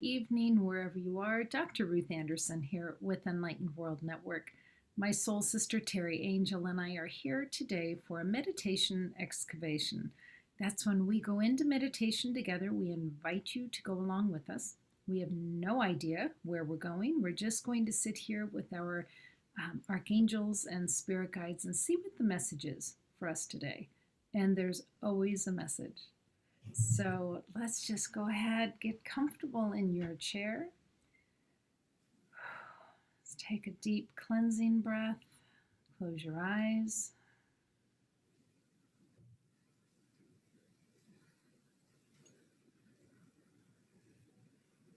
Evening, wherever you are. Dr. Ruth Anderson here with Enlightened World Network. My soul sister Teri, Angel, and I are here today for a meditation excavation. That's when we go into meditation together. We invite you to go along with us. We have no idea where we're going. We're just going to sit here with our archangels and spirit guides and see what the message is for us today. And there's always a message. So let's just go ahead, get comfortable in your chair. Let's take a deep cleansing breath. Close your eyes.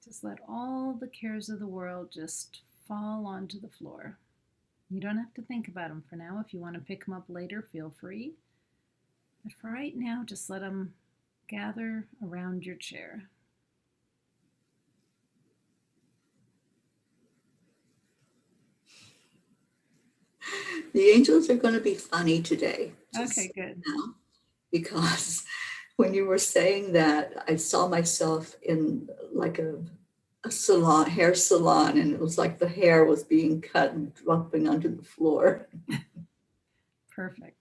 Just let all the cares of the world just fall onto the floor. You don't have to think about them for now. If you want to pick them up later, feel free. But for right now, just let them gather around your chair. The angels are going to be funny today. Okay, good. Now, because when you were saying that, I saw myself in like a salon, hair salon, and it was like the hair was being cut and dropping onto the floor. Perfect.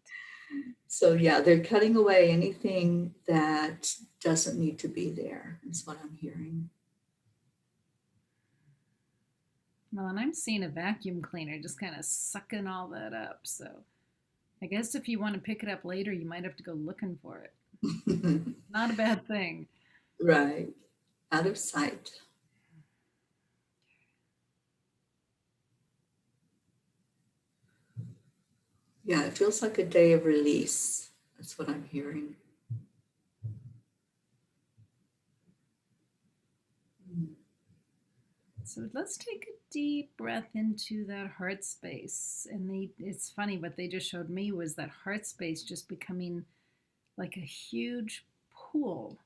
So yeah, they're cutting away anything that doesn't need to be there, is what I'm hearing. Well, and I'm seeing a vacuum cleaner just kind of sucking all that up. So I guess if you want to pick it up later, you might have to go looking for it. Not a bad thing. Right. Out of sight. Yeah, it feels like a day of release. That's what I'm hearing. So let's take a deep breath into that heart space. And it's funny, what they just showed me was that heart space just becoming like a huge pool.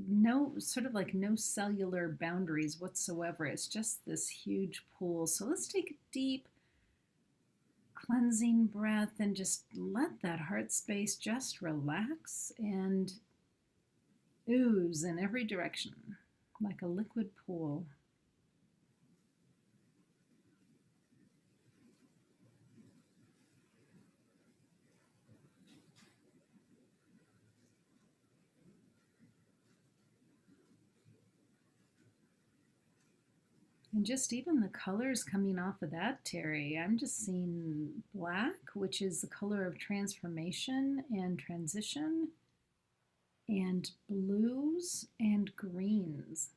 No, sort of like no cellular boundaries whatsoever. It's just this huge pool. So let's take a deep cleansing breath and just let that heart space just relax and ooze in every direction like a liquid pool. And just even the colors coming off of that, Teri, I'm just seeing black, which is the color of transformation and transition, and blues and greens.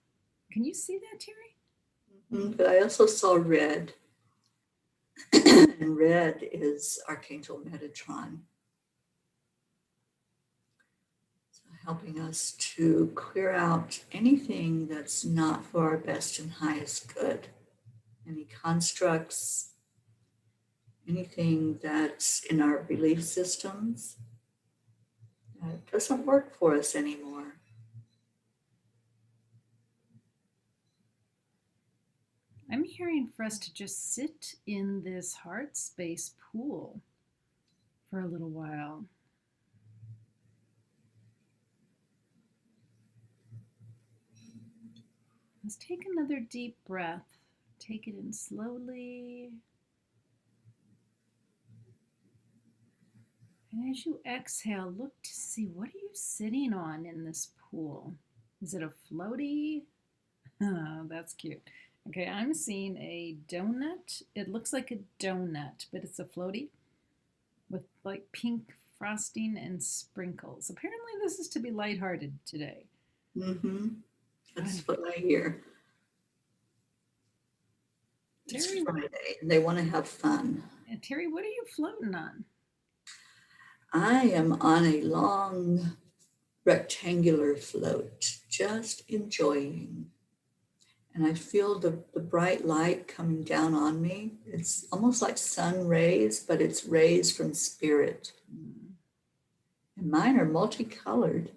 Can you see that, Teri? But I also saw red, and red is Archangel Metatron. Helping us to clear out anything that's not for our best and highest good. Any constructs, anything that's in our belief systems that doesn't work for us anymore. I'm hearing for us to just sit in this heart space pool for a little while. Let's take another deep breath. Take it in slowly. And as you exhale, look to see, what are you sitting on in this pool? Is it a floaty? Oh, that's cute. Okay, I'm seeing a donut. It looks like a donut, but it's a floaty with like pink frosting and sprinkles. Apparently, this is to be lighthearted today. Mm-hmm. That's what I hear. It's Teri, Friday, and they want to have fun. Teri, what are you floating on? I am on a long rectangular float, just enjoying. And I feel the bright light coming down on me. It's almost like sun rays, but it's rays from spirit. And mine are multicolored.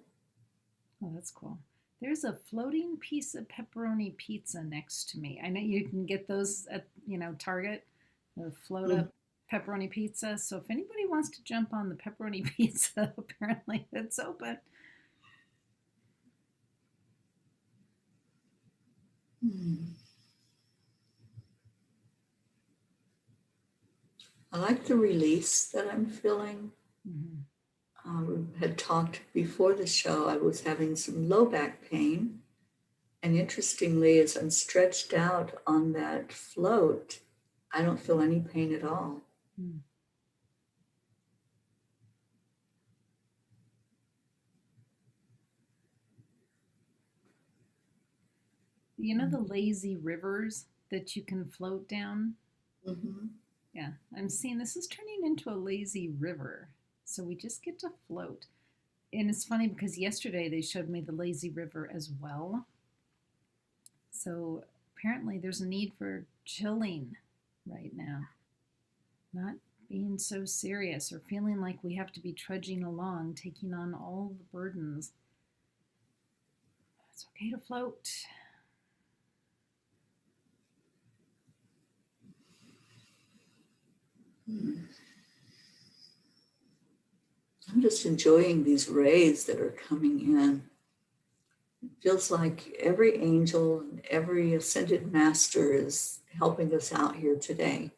Oh, that's cool. There's a floating piece of pepperoni pizza next to me. I know you can get those at, Target, the float Mm. up pepperoni pizza. So if anybody wants to jump on the pepperoni pizza, apparently it's open. I like the release that I'm feeling. Mm-hmm. We had talked before the show, I was having some low back pain. And interestingly, as I'm stretched out on that float, I don't feel any pain at all. Mm. You know the lazy rivers that you can float down? Mm-hmm. Yeah, I'm seeing this is turning into a lazy river. So we just get to float. And it's funny because yesterday they showed me the lazy river as well. So apparently there's a need for chilling right now, not being so serious or feeling like we have to be trudging along, taking on all the burdens. It's okay to float. I'm just enjoying these rays that are coming in. It feels like every angel and every ascended master is helping us out here today,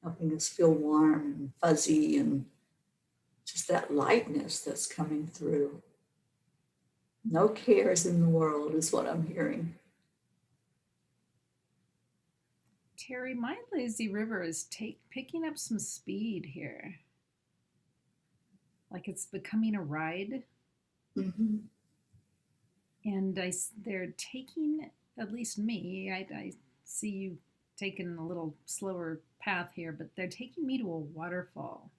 helping us feel warm and fuzzy and just that lightness that's coming through. No cares in the world is what I'm hearing. Teri, my lazy river is picking up some speed here. Like it's becoming a ride. Mm-hmm. And they're taking, at least me, I see you taking a little slower path here, but they're taking me to a waterfall.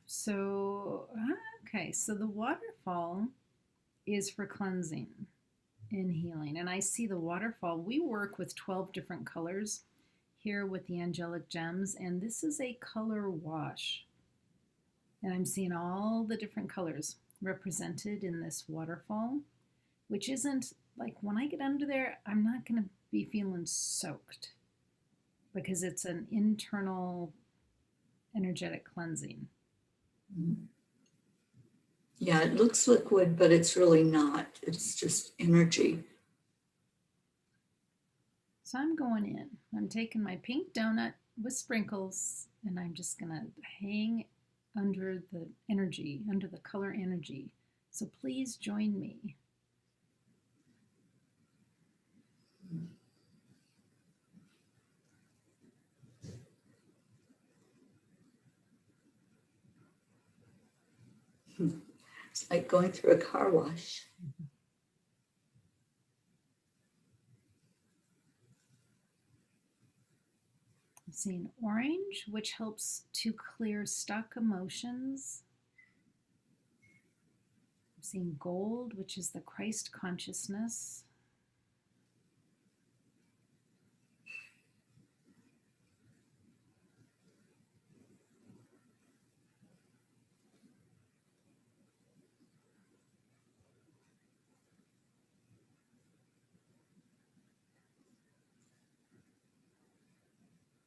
So, okay, so the waterfall is for cleansing and healing. And I see the waterfall. We work with 12 different colors here with the angelic gems, and this is a color wash. And I'm seeing all the different colors represented in this waterfall, which isn't like when I get under there, I'm not going to be feeling soaked because it's an internal energetic cleansing. Mm-hmm. Yeah, it looks liquid, but it's really not. It's just energy. So I'm going in. I'm taking my pink donut with sprinkles, and I'm just going to hang under the energy, under the color energy. So please join me. It's like going through a car wash. I'm seeing orange, which helps to clear stuck emotions. I'm seeing gold, which is the Christ consciousness.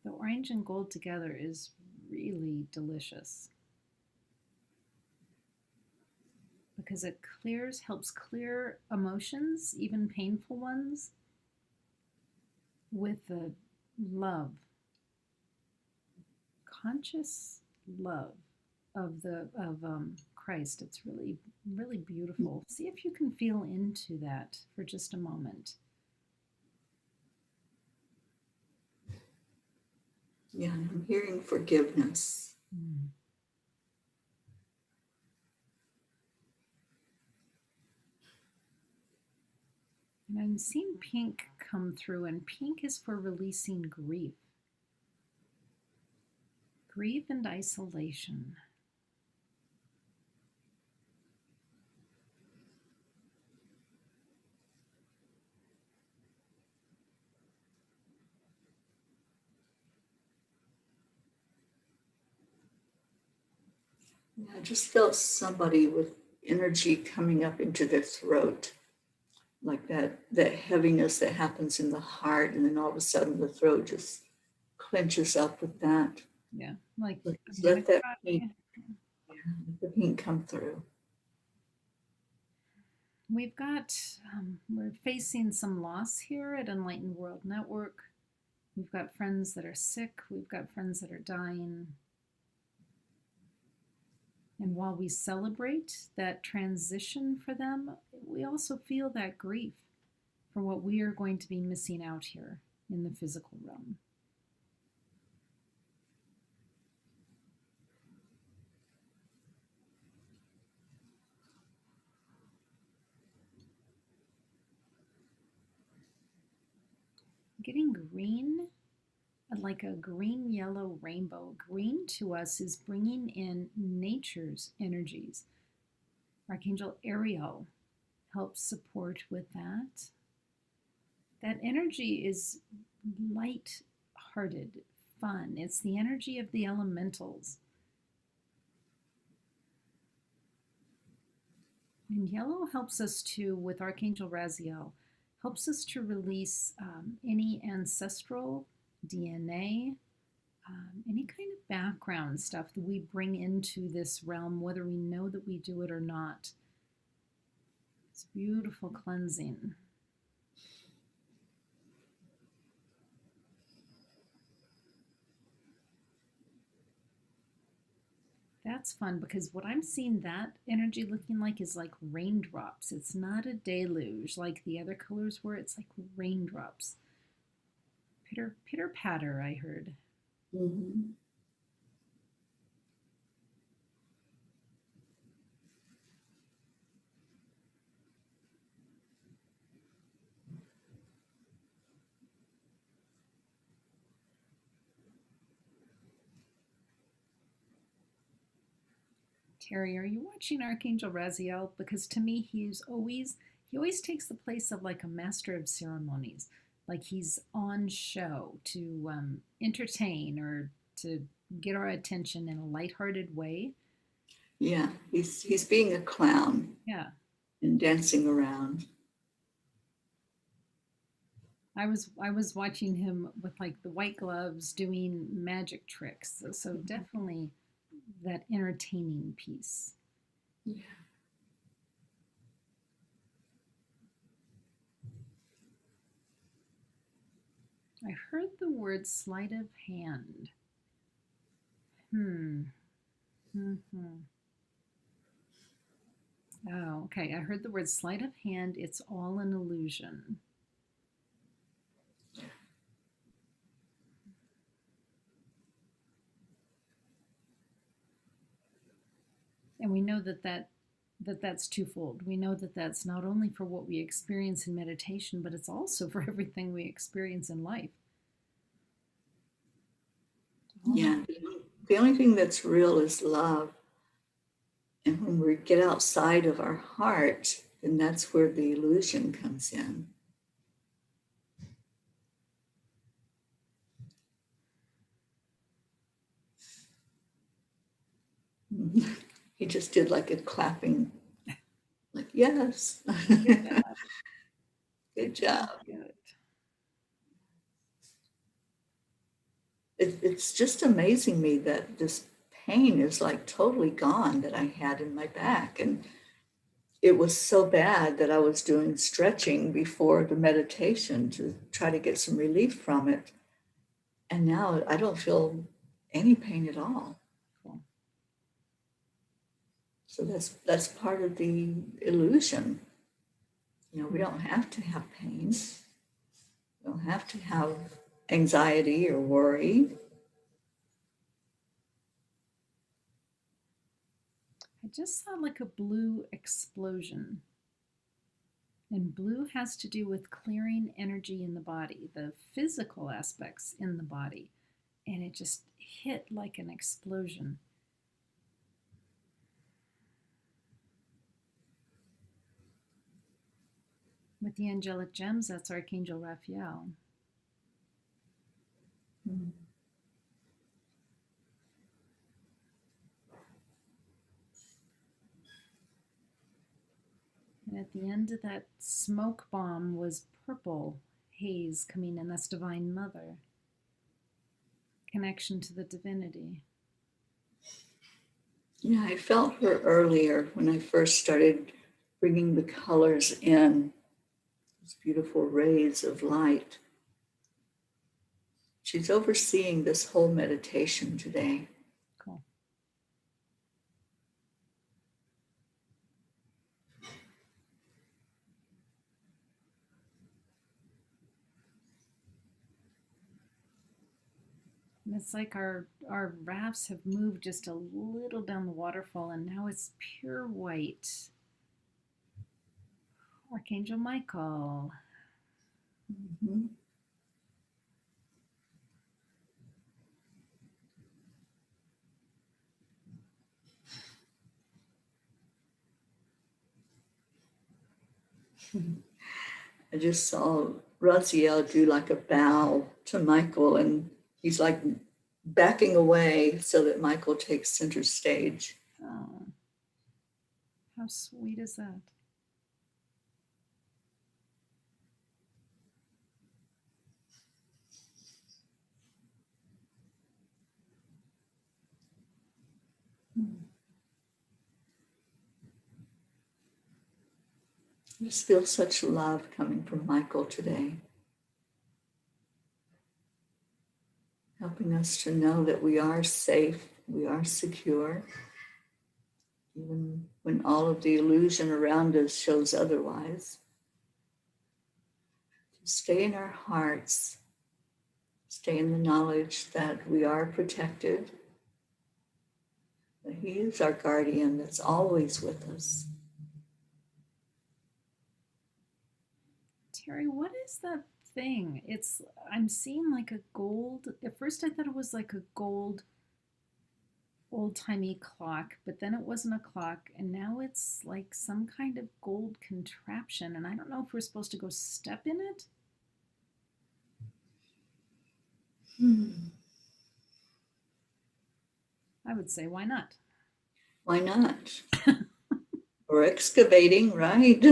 The orange and gold together is really delicious because it helps clear emotions, even painful ones, with the love, conscious love of Christ. It's really beautiful. See if you can feel into that for just a moment. Yeah, I'm hearing forgiveness. Mm. And I'm seeing pink come through, and pink is for releasing grief. Grief and isolation. Yeah, I just felt somebody with energy coming up into their throat, like that heaviness that happens in the heart, and then all of a sudden the throat just clenches up with that. Yeah, like I'm Just gonna let that cry. pink, yeah, let the pink come through. we're facing some loss here at Enlightened World Network. We've got friends that are sick. We've got friends that are dying. And while we celebrate that transition for them, we also feel that grief for what we are going to be missing out here in the physical realm. Getting green, like a green-yellow rainbow. Green to us is bringing in nature's energies. Archangel Ariel helps support with that. That energy is light-hearted, fun. It's the energy of the elementals. And yellow helps us to, with Archangel Raziel, helps us to release any ancestral DNA, any kind of background stuff that we bring into this realm, whether we know that we do it or not. It's beautiful cleansing. That's fun because what I'm seeing that energy looking like is like raindrops. It's not a deluge like the other colors were. It's like raindrops. Pitter, pitter patter, I heard. Mm-hmm. Teri, are you watching Archangel Raziel? Because to me, he always takes the place of like a master of ceremonies, like he's on show to entertain or to get our attention in a lighthearted way. Yeah, he's being a clown Yeah, and dancing around. I was watching him with like the white gloves doing magic tricks. So definitely that entertaining piece. Yeah. I heard the word sleight of hand. Hmm. Mm-hmm. Oh, okay. I heard the word sleight of hand. It's all an illusion. And we know that's twofold. We know that that's not only for what we experience in meditation, but it's also for everything we experience in life. Yeah, the only thing that's real is love. And when we get outside of our heart, then that's where the illusion comes in. He just did like a clapping, like, yes. Good job. Good. It's just amazing me that this pain is like totally gone that I had in my back. And it was so bad that I was doing stretching before the meditation to try to get some relief from it. And now I don't feel any pain at all. Cool. So that's part of the illusion. We don't have to have pain. We don't have to have anxiety or worry. I just saw like a blue explosion. And blue has to do with clearing energy in the body, the physical aspects in the body. And it just hit like an explosion. With the angelic gems, that's Archangel Raphael. Mm-hmm. And at the end of that smoke bomb was purple haze coming in. That's Divine Mother. Connection to the divinity. Yeah, I felt her earlier when I first started bringing the colors in, these beautiful rays of light. She's overseeing this whole meditation today. Cool. And it's like our rafts have moved just a little down the waterfall, and now it's pure white. Archangel Michael. Mm-hmm. I just saw Raziel do like a bow to Michael, and he's like backing away so that Michael takes center stage. Oh, how sweet is that? I just feel such love coming from Michael today, helping us to know that we are safe, we are secure, even when all of the illusion around us shows otherwise. To stay in our hearts, stay in the knowledge that we are protected, that He is our guardian that's always with us. Teri, what is that thing? I'm seeing like a gold. At first, I thought it was like a gold old-timey clock, but then it wasn't a clock, and now it's like some kind of gold contraption, and I don't know if we're supposed to go step in it. I would say, why not? Why not? We're excavating, right?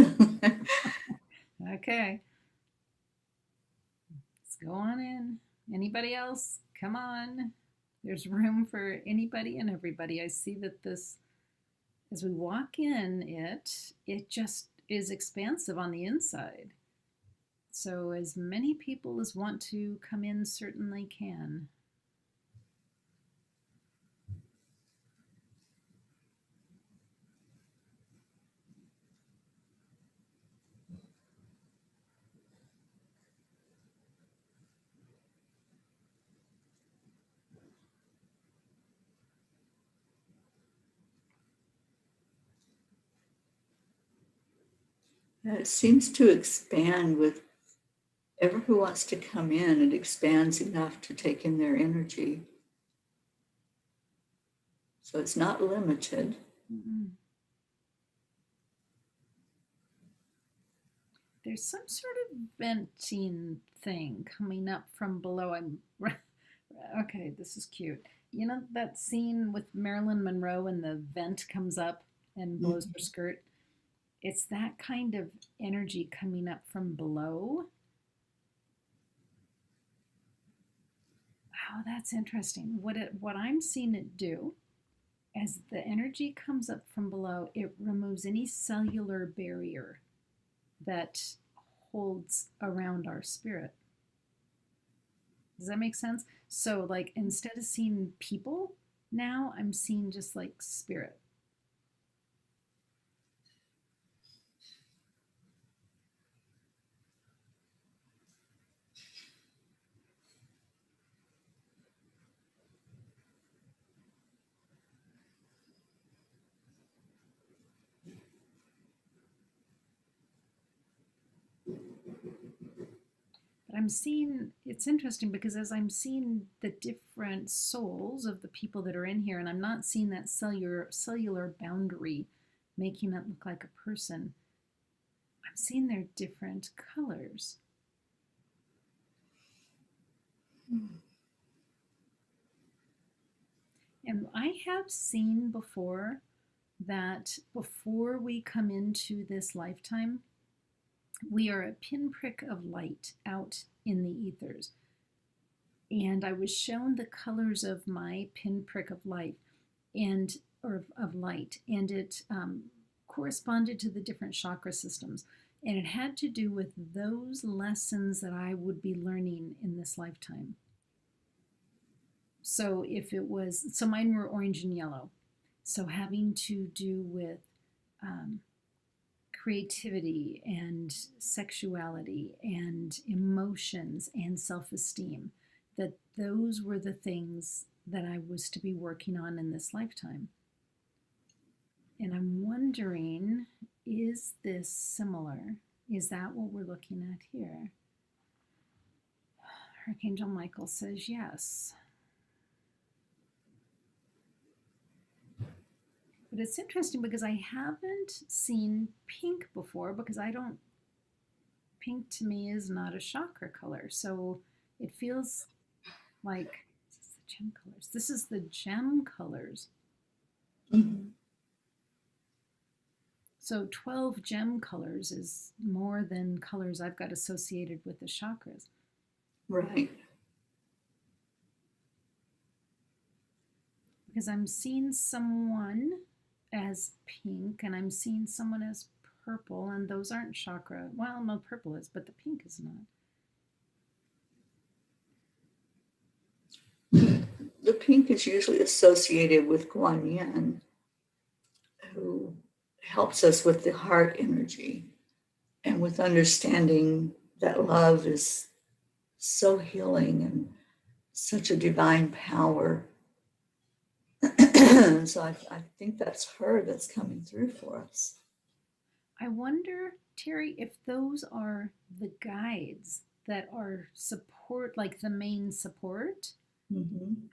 Okay. Let's go on in. Anybody else? Come on. There's room for anybody and everybody. I see that this, as we walk in it just is expansive on the inside. So as many people as want to come in certainly can. It seems to expand with everyone who wants to come in. It expands enough to take in their energy. So it's not limited. Mm-mm. There's some sort of venting thing coming up from below. Okay, this is cute. You know that scene with Marilyn Monroe and the vent comes up and blows her skirt? It's that kind of energy coming up from below. Wow, that's interesting. What I'm seeing it do, as the energy comes up from below, it removes any cellular barrier that holds around our spirit. Does that make sense? So, like, instead of seeing people, now I'm seeing just like spirit. But I'm seeing, it's interesting because as I'm seeing the different souls of the people that are in here, and I'm not seeing that cellular boundary making it look like a person, I'm seeing their different colors. And I have seen before that before we come into this lifetime, we are a pinprick of light out in the ethers. And I was shown the colors of my pinprick of light, and or of light, and it corresponded to the different chakra systems. And it had to do with those lessons that I would be learning in this lifetime. So so mine were orange and yellow. So having to do with creativity and sexuality and emotions and self-esteem, that those were the things that I was to be working on in this lifetime. And I'm wondering, is this similar? Is that what we're looking at here? Archangel Michael says yes. But it's interesting because I haven't seen pink before, because pink to me is not a chakra color. So it feels like, this is the gem colors. This is the gem colors. Mm-hmm. So 12 gem colors is more than colors I've got associated with the chakras. Right. Because I'm seeing someone as pink and I'm seeing someone as purple, and those aren't chakra. Well, no, purple is, but the pink is not. The pink is usually associated with Guan Yin, who helps us with the heart energy and with understanding that love is so healing and such a divine power. So I think that's her that's coming through for us. I wonder, Teri, if those are the guides that are support, like the main support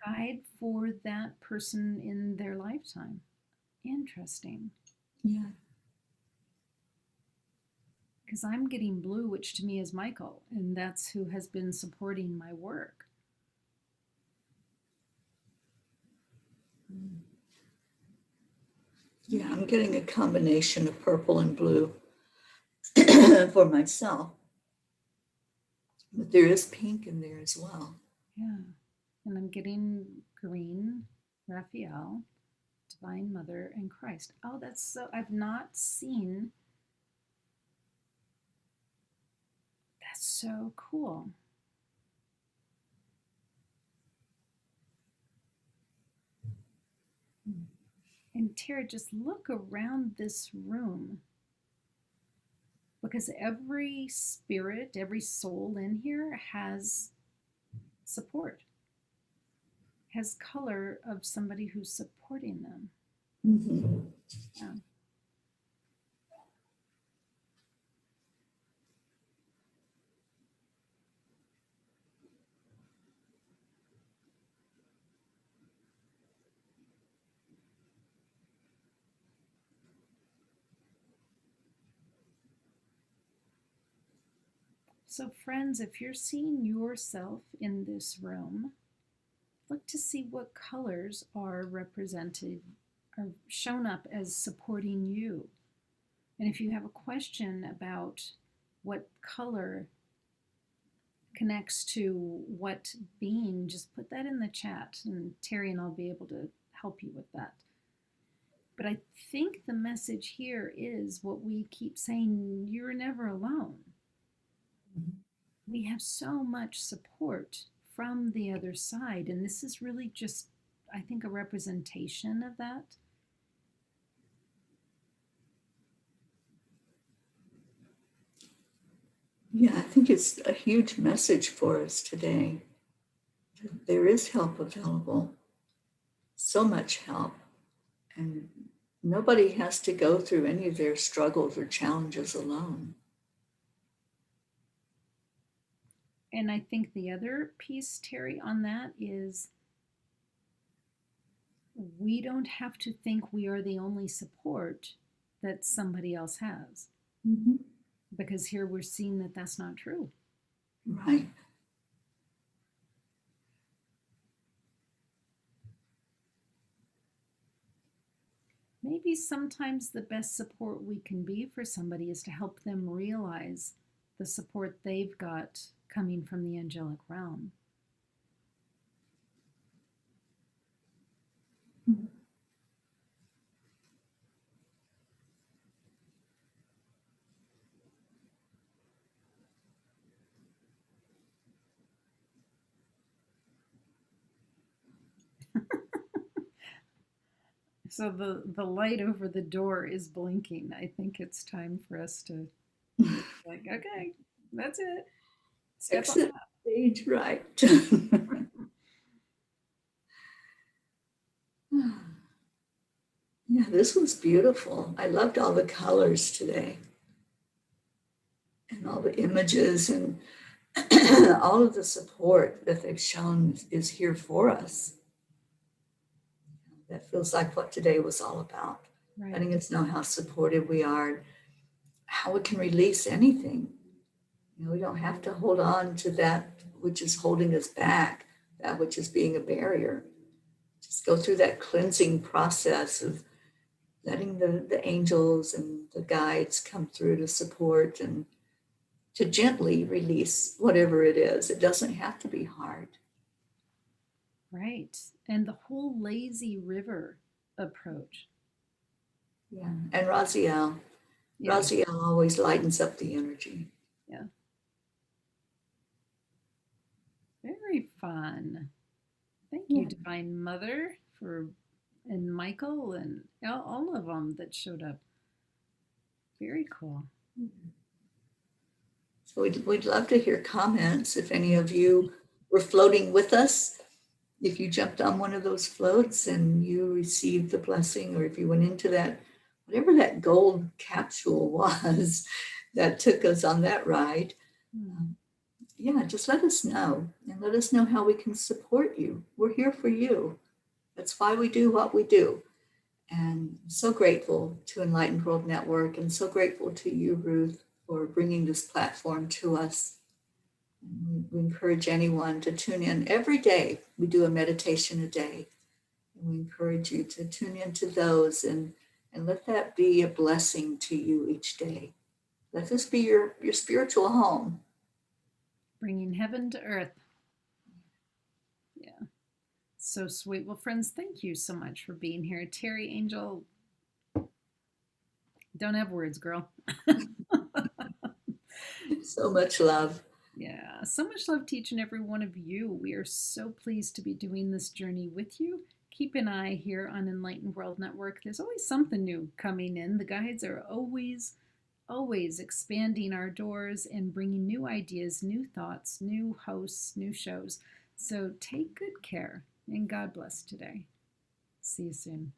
guide for that person in their lifetime. Interesting. Yeah. Because I'm getting blue, which to me is Michael, and that's who has been supporting my work. Yeah, I'm getting a combination of purple and blue for myself. But there is pink in there as well. Yeah. And I'm getting green, Raphael, Divine Mother, and Christ. Oh, that's so, I've not seen. That's so cool. And Tara, just look around this room, because every spirit, every soul in here has support, has color of somebody who's supporting them. Mm-hmm. Yeah. So friends, if you're seeing yourself in this room, look to see what colors are represented, are shown up as supporting you. And if you have a question about what color connects to what being, just put that in the chat, and Teri and I'll be able to help you with that. But I think the message here is what we keep saying: you're never alone. We have so much support from the other side, and this is really just, I think, a representation of that. Yeah, I think it's a huge message for us today. There is help available, so much help, and nobody has to go through any of their struggles or challenges alone. And I think the other piece, Teri, on that is we don't have to think we are the only support that somebody else has. Mm-hmm. Because here we're seeing that that's not true. Right. Maybe sometimes the best support we can be for somebody is to help them realize the support they've got coming from the angelic realm. Mm-hmm. So the light over the door is blinking. I think it's time for us to like, okay, that's it. Step on Exit stage right. out. Yeah, this was beautiful. I loved all the colors today and all the images and all of the support that they've shown is here for us. That feels like what today was all about. Right. Letting us know how supported we are, how we can release anything. You know, we don't have to hold on to that which is holding us back, that which is being a barrier. Just go through that cleansing process of letting the angels and the guides come through to support and to gently release whatever it is. It doesn't have to be hard. Right. And the whole lazy river approach. Yeah. And Raziel, Yeah. Raziel always lightens up the energy. Yeah. Very fun. Thank you, Yeah. Divine Mother, for and Michael and all of them that showed up. Very cool. So we'd love to hear comments if any of you were floating with us. If you jumped on one of those floats and you received the blessing, or if you went into that, whatever that gold capsule was that took us on that ride, yeah, just let us know and let us know how we can support you. We're here for you. That's why we do what we do. And so grateful to Enlightened World Network and so grateful to you, Ruth, for bringing this platform to us. We encourage anyone to tune in every day. We do a meditation a day. And we encourage you to tune into those and let that be a blessing to you each day. Let this be your spiritual home. Bringing heaven to earth. Yeah. So sweet. Well, friends, thank you so much for being here. Teri, Angel, don't have words, girl. So much love. Yeah, so much love to each and every one of you. We are so pleased to be doing this journey with you. Keep an eye here on Enlightened World Network. There's always something new coming in. The guides are always expanding our doors and bringing new ideas, new thoughts, new hosts, new shows. So take good care and God bless today. See you soon.